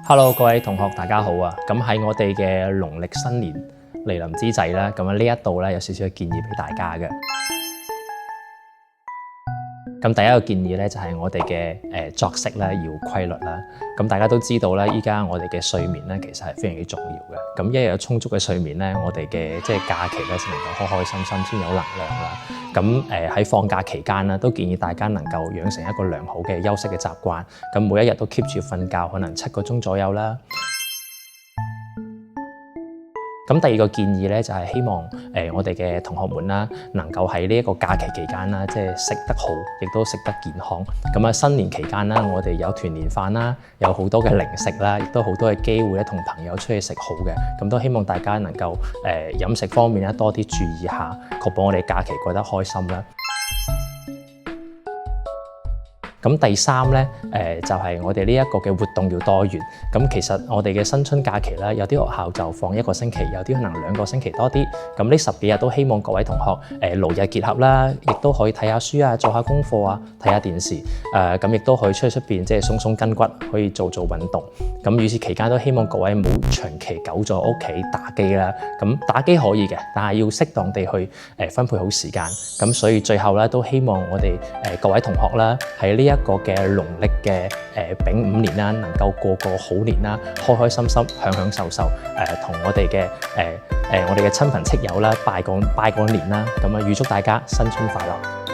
Hello， 各位同學，大家好啊！咁喺我哋嘅農曆新年嚟臨之際啦，咁呢一度咧有少少嘅建議俾大家嘅。咁第一個建議咧就係我哋嘅作息咧要規律啦。咁大家都知道咧，依家我哋嘅睡眠咧其實係非常之重要嘅。咁一日有充足嘅睡眠咧，我哋嘅假期咧先能夠開開心心，先有能量啦。咁喺放假期間咧，都建議大家能夠養成一個良好嘅休息嘅習慣。咁每一日都 keep 住瞓覺，可能7個鐘左右啦。咁第二個建議咧，就係希望我哋嘅同學們啦，能夠喺呢一個假期期間啦，食得好，亦都食得健康。咁新年期間啦，我哋有團年飯啦，有好多嘅零食啦，亦都好多嘅機會咧，同朋友出去食好嘅。咁都希望大家能夠飲食方面咧多啲注意下，確保我哋假期過得開心啦。咁第三咧，就係我哋呢一個嘅活動要多元。咁其實我哋嘅新春假期啦，有啲學校就放1個星期，有啲可能2個星期多啲。咁呢10幾日都希望各位同學勞逸結合啦，亦都可以睇下書啊，做下功課啊，睇下電視。咁亦都可以出邊鬆鬆筋骨，可以做運動。咁與此期間都希望各位唔好長期久在屋企打機啦。咁打機可以嘅，但係要適當地去分配好時間。咁所以最後咧都希望我哋各位同學啦，喺呢一個嘅農曆嘅丙午年啦，能夠過個好年啦，開開心心，享享受受，同我哋嘅親朋戚友啦拜個年啦，咁預祝大家新春快樂！